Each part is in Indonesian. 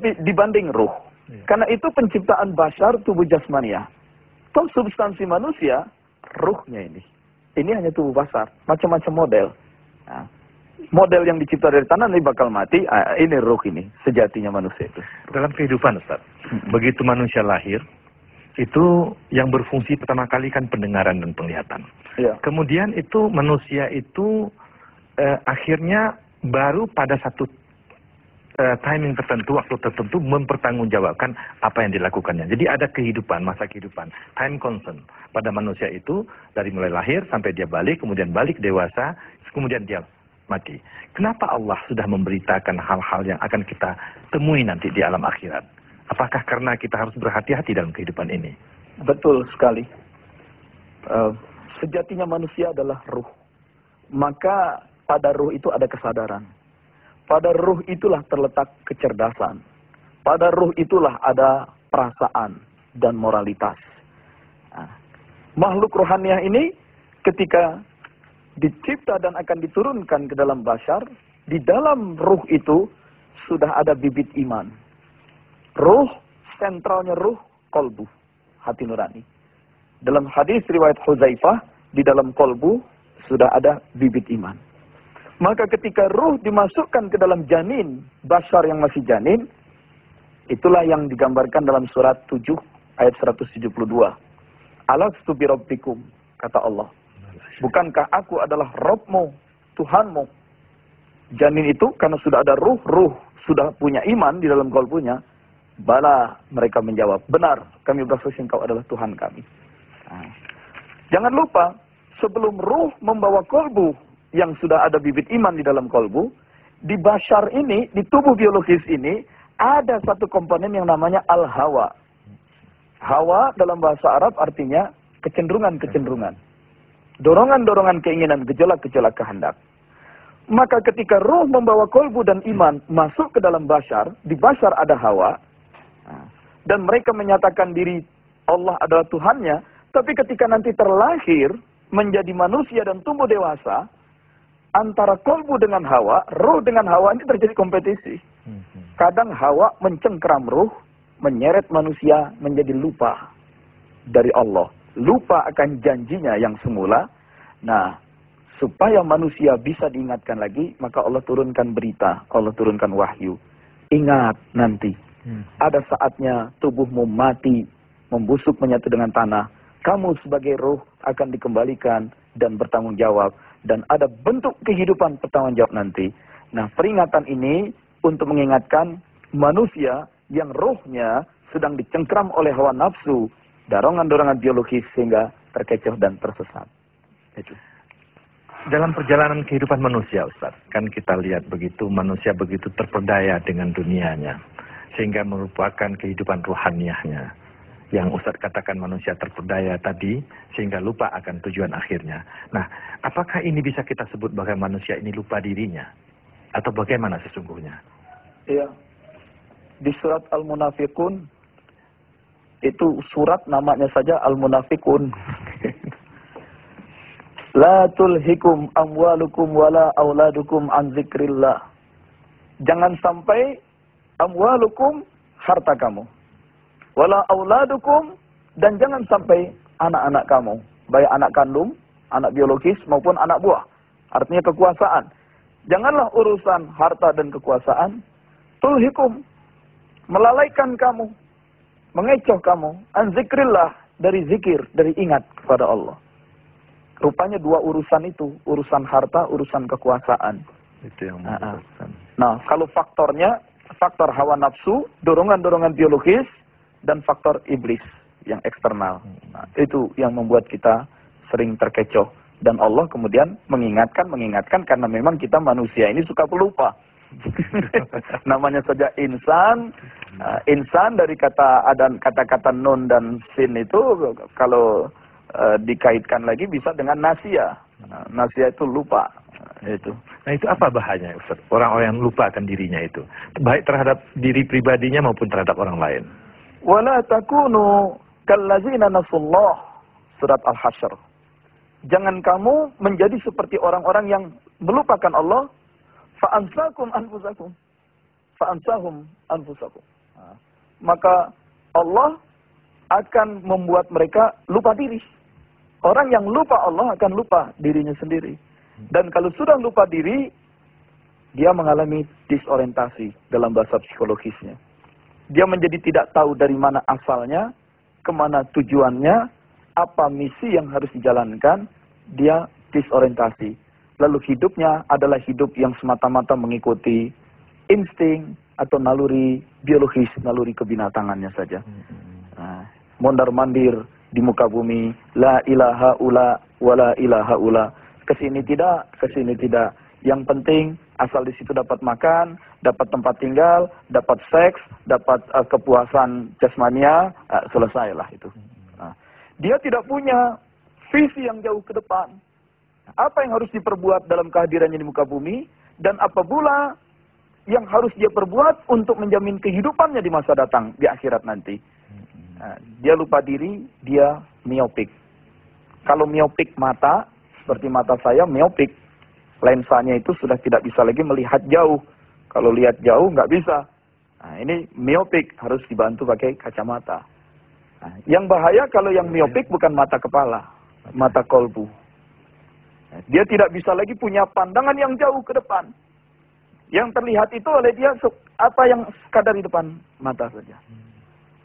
dibanding ruh. Karena itu penciptaan bashar, tubuh jasmania. Toh substansi manusia, ruhnya ini. Ini hanya tubuh bashar, macam-macam model. Nah, model yang dicipta dari tanah ini bakal mati, ini ruh ini, sejatinya manusia itu. Dalam kehidupan Ustaz, begitu manusia lahir, itu yang berfungsi pertama kali kan pendengaran dan penglihatan. Ya. Kemudian itu manusia itu akhirnya baru pada satu timing tertentu, waktu tertentu mempertanggungjawabkan apa yang dilakukannya. Jadi ada kehidupan, masa kehidupan, time constant pada manusia itu dari mulai lahir sampai dia balik, kemudian balik dewasa, kemudian dia mati. Kenapa Allah sudah memberitakan hal-hal yang akan kita temui nanti di alam akhirat? Apakah karena kita harus berhati-hati dalam kehidupan ini? Betul sekali. Sejatinya manusia adalah ruh. Maka pada ruh itu ada kesadaran. Pada ruh itulah terletak kecerdasan. Pada ruh itulah ada perasaan dan moralitas. Nah, makhluk rohaniah ini ketika dicipta dan akan diturunkan ke dalam bashar, di dalam ruh itu sudah ada bibit iman. Ruh, sentralnya ruh, kolbu, hati nurani. Dalam hadis riwayat Hudzaifah, di dalam kolbu sudah ada bibit iman. Maka ketika ruh dimasukkan ke dalam janin, bashar yang masih janin, itulah yang digambarkan dalam surat 7 ayat 172. Alastu bi rabbikum, kata Allah. Bukankah aku adalah Rabbmu, Tuhanmu? Janin itu karena sudah ada ruh sudah punya iman di dalam kolbunya. Bala, mereka menjawab, benar, kami bersaksi engkau adalah Tuhan kami. Nah, jangan lupa, sebelum ruh membawa kolbu yang sudah ada bibit iman di dalam kolbu, di bashar ini, di tubuh biologis ini, ada satu komponen yang namanya al-hawa. Hawa dalam bahasa Arab artinya kecenderungan-kecenderungan. Dorongan-dorongan keinginan, gejolak-gejolak kehendak. Maka ketika ruh membawa kolbu dan iman masuk ke dalam bashar, di bashar ada hawa, dan mereka menyatakan diri Allah adalah Tuhannya, tapi ketika nanti terlahir menjadi manusia dan tumbuh dewasa, antara kolbu dengan hawa, ruh dengan hawa ini terjadi kompetisi. Kadang hawa mencengkeram ruh, menyeret manusia menjadi lupa dari Allah. Lupa akan janjinya yang semula. Nah, supaya manusia bisa diingatkan lagi, maka Allah turunkan berita, Allah turunkan wahyu. Ingat nanti, ada saatnya tubuhmu mati, membusuk menyatu dengan tanah. Kamu sebagai ruh akan dikembalikan dan bertanggung jawab. Dan ada bentuk kehidupan bertanggung jawab nanti. Nah, peringatan ini untuk mengingatkan manusia yang ruhnya sedang dicengkram oleh hawa nafsu, dorongan-dorongan biologis sehingga terkecoh dan tersesat. Itu. Dalam perjalanan kehidupan manusia, Ustaz, kan kita lihat begitu, manusia begitu terperdaya dengan dunianya, sehingga merupakan kehidupan rohaniahnya. Yang Ustaz katakan manusia terperdaya tadi, sehingga lupa akan tujuan akhirnya. Nah, apakah ini bisa kita sebut bahwa manusia ini lupa dirinya? Atau bagaimana sesungguhnya? Iya. Di surat Al-Munafiqun, itu surat namanya saja Al-Munafiqun. La tulhikum amwalukum wala auladukum an zikrillah. Jangan sampai amwalukum, harta kamu, wala auladukum, dan jangan sampai anak-anak kamu, baik anak kandung, anak biologis maupun anak buah. Artinya kekuasaan. Janganlah urusan harta dan kekuasaan tulhikum, melalaikan kamu, mengecoh kamu, an zikrillah, dari zikir, dari ingat kepada Allah. Rupanya dua urusan itu, urusan harta, urusan kekuasaan. Itu yang membedakan. Nah, kalau faktornya, faktor hawa nafsu, dorongan-dorongan biologis, dan faktor iblis yang eksternal. Nah, itu yang membuat kita sering terkecoh. Dan Allah kemudian mengingatkan karena memang kita manusia ini suka pelupa. Namanya saja insan. Insan dari kata-kata nun dan sin itu kalau dikaitkan lagi bisa dengan nasia. Nasia itu lupa. Itu. Nah, itu apa bahayanya, Ustaz? Orang-orang yang lupa akan dirinya itu, baik terhadap diri pribadinya maupun terhadap orang lain. Wala takunu kallazina nasullah, surat Al-Hasyr. Jangan kamu menjadi seperti orang-orang yang melupakan Allah, fa'ansakum anfusakum, fa'ansahum anfusahum. Nah, maka Allah akan membuat mereka lupa diri. Orang yang lupa Allah akan lupa dirinya sendiri. Dan kalau sudah lupa diri, dia mengalami disorientasi dalam bahasa psikologisnya. Dia menjadi tidak tahu dari mana asalnya, kemana tujuannya, apa misi yang harus dijalankan, dia disorientasi. Lalu hidupnya adalah hidup yang semata-mata mengikuti insting atau naluri biologis, naluri kebinatangannya saja. Nah, mondar-mandir di muka bumi, la ilaha ula wa la ilaha ula. Kesini tidak, kesini tidak. Yang penting asal di situ dapat makan, dapat tempat tinggal, dapat seks, dapat kepuasan jasmania, selesailah itu. Nah, dia tidak punya visi yang jauh ke depan. Apa yang harus diperbuat dalam kehadirannya di muka bumi, dan apa pula yang harus dia perbuat untuk menjamin kehidupannya di masa datang, di akhirat nanti. Nah, dia lupa diri, dia miopik. Kalau miopik mata, seperti mata saya miopik, lensanya itu sudah tidak bisa lagi melihat jauh. Kalau lihat jauh nggak bisa. Nah, ini miopik, harus dibantu pakai kacamata. Nah, yang bahaya kalau yang miopik bukan mata kepala, mata kolbu. Nah, dia tidak bisa lagi punya pandangan yang jauh ke depan. Yang terlihat itu oleh dia apa yang sekadar di depan mata saja.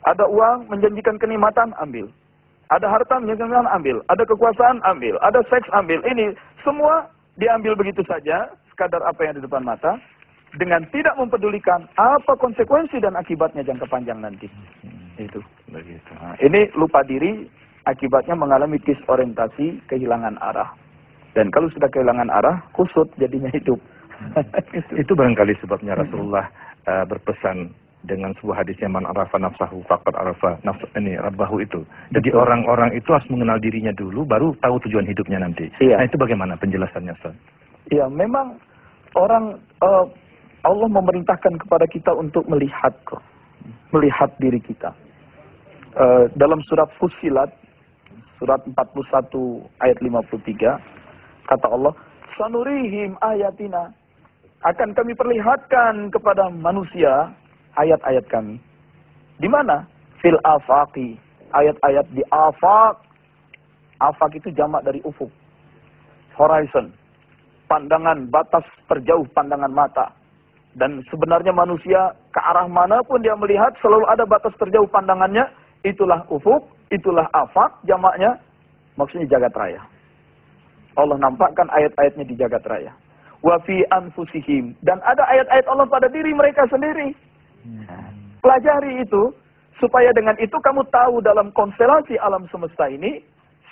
Ada uang menjanjikan kenikmatan, ambil. Ada harta menjanjikan, ambil. Ada kekuasaan, ambil. Ada seks, ambil. Ini semua diambil begitu saja, sekadar apa yang di depan mata, dengan tidak mempedulikan apa konsekuensi dan akibatnya jangka panjang nanti. Itu. Nah, ini lupa diri, akibatnya mengalami disorientasi, kehilangan arah. Dan kalau sudah kehilangan arah, kusut jadinya hidup. Itu barangkali sebabnya Rasulullah berpesan dengan sebuah hadisnya, man arafa nafsahu faqad arafa rabbahu itu. Jadi orang-orang itu harus mengenal dirinya dulu, baru tahu tujuan hidupnya nanti. Iya. Nah, itu bagaimana penjelasannya, Ustaz? Iya, memang orang Allah memerintahkan kepada kita untuk melihat diri kita. Dalam surat Fussilat, surat 41 ayat 53, kata Allah, sanurihim ayatina, akan kami perlihatkan kepada manusia ayat-ayat kami. Di mana? Fil afaqi, ayat-ayat di afaq. Afaq itu jamak dari ufuk, horizon, pandangan, batas terjauh pandangan mata. Dan sebenarnya manusia ke arah manapun dia melihat selalu ada batas terjauh pandangannya. Itulah ufuk, itulah afaq jamaknya, maksudnya jagat raya. Allah nampakkan ayat-ayatnya di jagat raya. Wa fi anfusihim, dan ada ayat-ayat Allah pada diri mereka sendiri. Pelajari itu supaya dengan itu kamu tahu dalam konstelasi alam semesta ini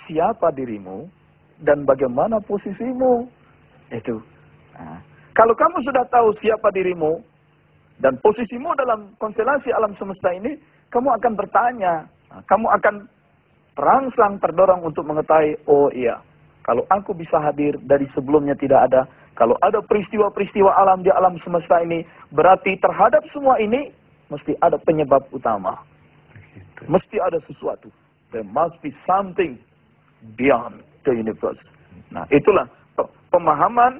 siapa dirimu dan bagaimana posisimu. Itu. Nah, kalau kamu sudah tahu siapa dirimu dan posisimu dalam konstelasi alam semesta ini, kamu akan bertanya, kamu akan terangsang terdorong untuk mengetahui, oh iya, kalau aku bisa hadir dari sebelumnya tidak ada, kalau ada peristiwa-peristiwa alam di alam semesta ini, berarti terhadap semua ini mesti ada penyebab utama. Mesti ada sesuatu. There must be something beyond the universe. Nah, itulah pemahaman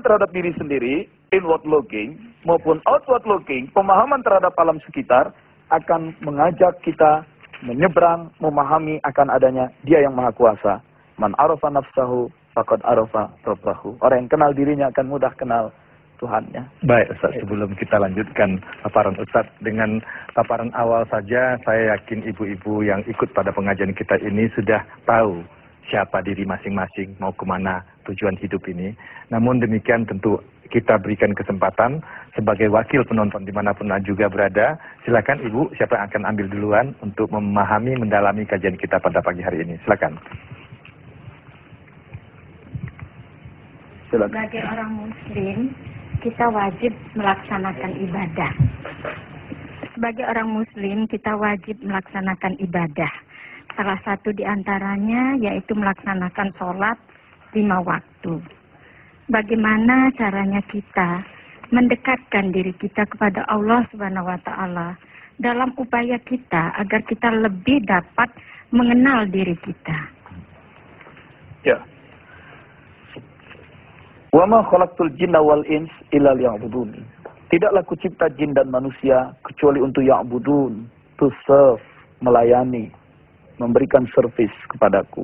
terhadap diri sendiri, inward looking maupun outward looking, pemahaman terhadap alam sekitar akan mengajak kita menyeberang, memahami akan adanya Dia yang Maha Kuasa. Man arafa nafsahu faqad arafa rabbahu. Orang yang kenal dirinya akan mudah kenal Tuhannya. Baik, Ustaz, sebelum kita lanjutkan paparan Ustaz, dengan paparan awal saja saya yakin ibu-ibu yang ikut pada pengajian kita ini sudah tahu siapa diri masing-masing, mau kemana tujuan hidup ini. Namun demikian tentu kita berikan kesempatan sebagai wakil penonton dimanapun juga berada. Silakan Ibu, siapa yang akan ambil duluan untuk memahami, mendalami kajian kita pada pagi hari ini. Silakan. Sebagai orang Muslim, kita wajib melaksanakan ibadah. Sebagai orang Muslim, kita wajib melaksanakan ibadah. Salah satu di antaranya yaitu melaksanakan sholat 5 waktu. Bagaimana caranya kita mendekatkan diri kita kepada Allah Subhanahu wa Ta'ala dalam upaya kita agar kita lebih dapat mengenal diri kita. Ya. Wa ma khalaqtul jinna wal ins illa liya'budun. Tidaklah kucipta jin dan manusia kecuali untuk ya'budun, to serve, melayani, memberikan servis kepadaku.